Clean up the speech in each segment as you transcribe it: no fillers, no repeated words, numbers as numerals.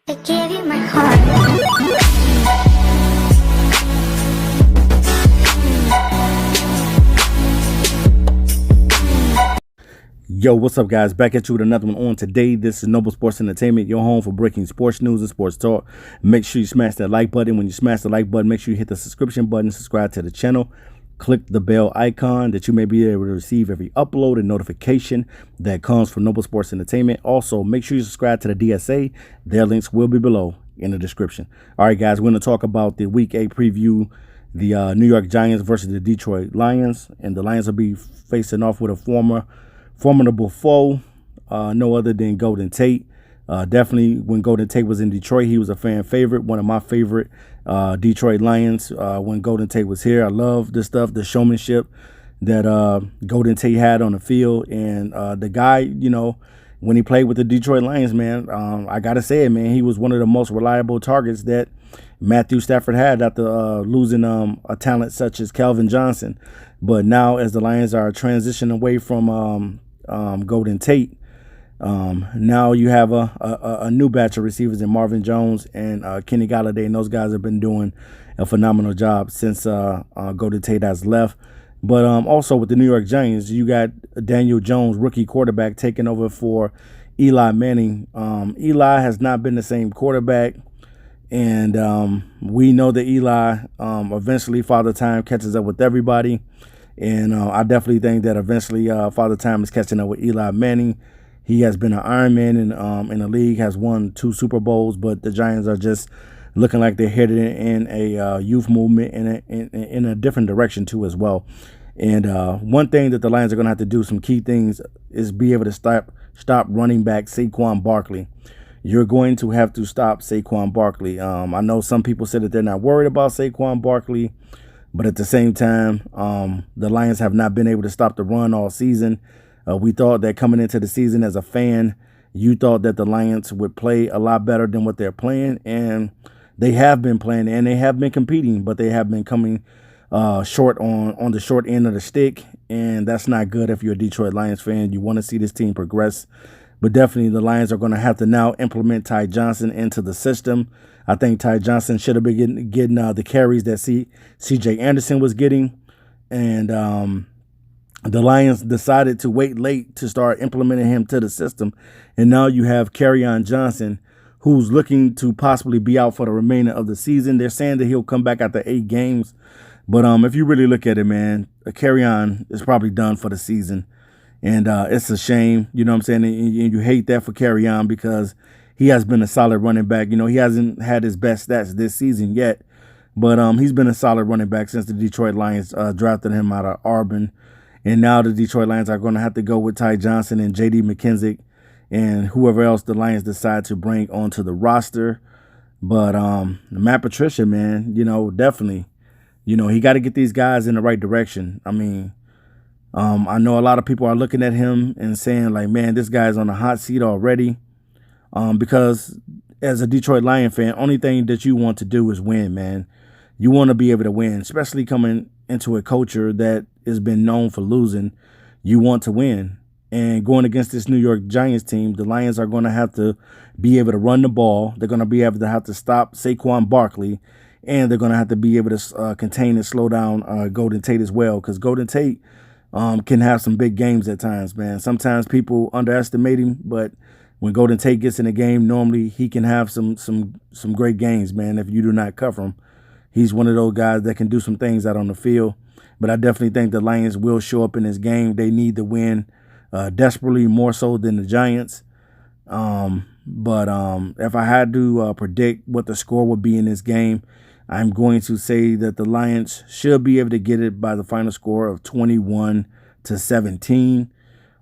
I gave you my heart. Yo, what's up, guys? Back at you with another one on today. This is Noble Sports Entertainment, your home for breaking sports news and sports talk. Make sure you smash that like button. When you smash the like button, make sure you hit the subscription button, subscribe to the channel, click the bell icon that you may be able to receive every upload and notification that comes from Noble Sports Entertainment. Also, make sure you subscribe to the DSA. Their links will be below in the description. All right, guys, we're going to talk about the Week 8 preview, the New York Giants versus the Detroit Lions. And the Lions will be facing off with a formidable foe, no other than Golden Tate. Definitely when Golden Tate was in Detroit, he was a fan favorite, one of my favorite Detroit Lions when Golden Tate was here. I love the stuff, the showmanship that Golden Tate had on the field. And the guy, you know, when he played with the Detroit Lions, man, I got to say it, man, he was one of the most reliable targets that Matthew Stafford had after losing a talent such as Calvin Johnson. But now as the Lions are transitioning away from Golden Tate, now you have a new batch of receivers in Marvin Jones and Kenny Galladay, and those guys have been doing a phenomenal job since Golden Tate has left. But also with the New York Giants, you got Daniel Jones, rookie quarterback, taking over for Eli Manning. Eli has not been the same quarterback, and we know that Eli eventually Father Time catches up with everybody. And I definitely think that eventually Father Time is catching up with Eli Manning. He has been an Iron Man in the league, has won 2 Super Bowls, but the Giants are just looking like they're headed in a youth movement in a different direction too as well. And one thing that the Lions are going to have to do, some key things, is be able to stop running back Saquon Barkley. You're going to have to stop Saquon Barkley. I know some people said that they're not worried about Saquon Barkley, but at the same time, the Lions have not been able to stop the run all season. We thought that coming into the season as a fan, you thought that the Lions would play a lot better than what they're playing. And they have been playing and they have been competing, but they have been coming short on the short end of the stick. And that's not good if you're a Detroit Lions fan. You want to see this team progress. But definitely the Lions are going to have to now implement Ty Johnson into the system. I think Ty Johnson should have been getting the carries that C.J. Anderson was getting. And the Lions decided to wait late to start implementing him to the system. And now you have Kerryon Johnson, who's looking to possibly be out for the remainder of the season. They're saying that he'll come back after 8 games. But if you really look at it, man, Kerryon is probably done for the season. And it's a shame, you know what I'm saying? And you hate that for Kerryon because he has been a solid running back. You know, he hasn't had his best stats this season yet, but he's been a solid running back since the Detroit Lions drafted him out of Auburn. And now the Detroit Lions are going to have to go with Ty Johnson and J.D. McKissick and whoever else the Lions decide to bring onto the roster. But Matt Patricia, man, you know, definitely, you know, he got to get these guys in the right direction. I mean, I know a lot of people are looking at him and saying, like, man, this guy's on the hot seat already. Because as a Detroit Lion fan, only thing that you want to do is win, man. You want to be able to win, especially coming into a culture that has been known for losing. You want to win. And going against this New York Giants team, the Lions are going to have to be able to run the ball. They're going to be able to have to stop Saquon Barkley. And they're going to have to be able to contain and slow down Golden Tate as well. Because Golden Tate can have some big games at times, man. Sometimes people underestimate him, but when Golden Tate gets in the game, normally he can have some great games, man, if you do not cover him. He's one of those guys that can do some things out on the field. But I definitely think the Lions will show up in this game. They need to win desperately, more so than the Giants. But if I had to predict what the score would be in this game, I'm going to say that the Lions should be able to get it by the final score of 21-17.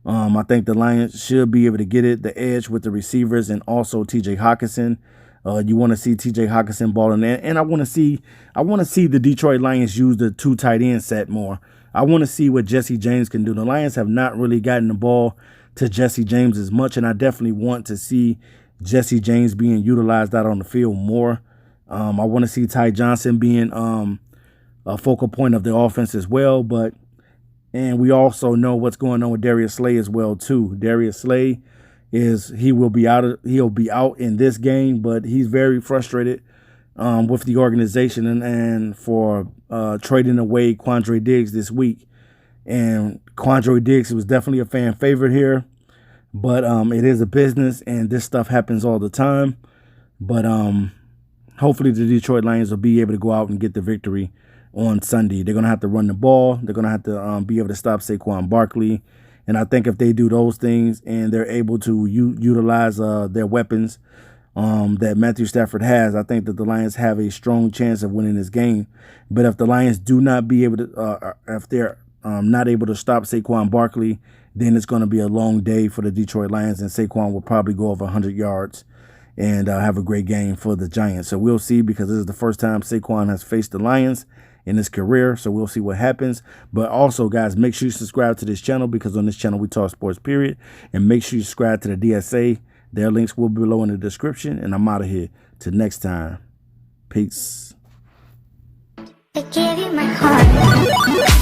I think the Lions should be able to get it, the edge with the receivers and also T.J. Hockenson. You want to see T.J. Hockenson balling in, and I want to see the Detroit Lions use the 2 tight end set more. I want to see what Jesse James can do. The Lions have not really gotten the ball to Jesse James as much, and I definitely want to see Jesse James being utilized out on the field more. I want to see Ty Johnson being a focal point of the offense as well, and we also know what's going on with Darius Slay as well too. Darius Slay is he'll be out in this game, but he's very frustrated with the organization and for trading away Quandre Diggs this week. And Quandre Diggs was definitely a fan favorite here, but it is a business and this stuff happens all the time. But hopefully the Detroit Lions will be able to go out and get the victory on Sunday. They're going to have to run the ball. They're going to have to be able to stop Saquon Barkley. And I think if they do those things and they're able to utilize their weapons that Matthew Stafford has, I think that the Lions have a strong chance of winning this game. But if the Lions do not be able to, if they're not able to stop Saquon Barkley, then it's going to be a long day for the Detroit Lions, and Saquon will probably go over 100 yards and have a great game for the Giants. So we'll see, because this is the first time Saquon has faced the Lions in his career. So we'll see what happens. But also, guys, make sure you subscribe to this channel, because on this channel we talk sports, period. And make sure you subscribe to the DSA. Their links will be below in the description. And I'm out of here. Till next time. Peace. I gave you my heart.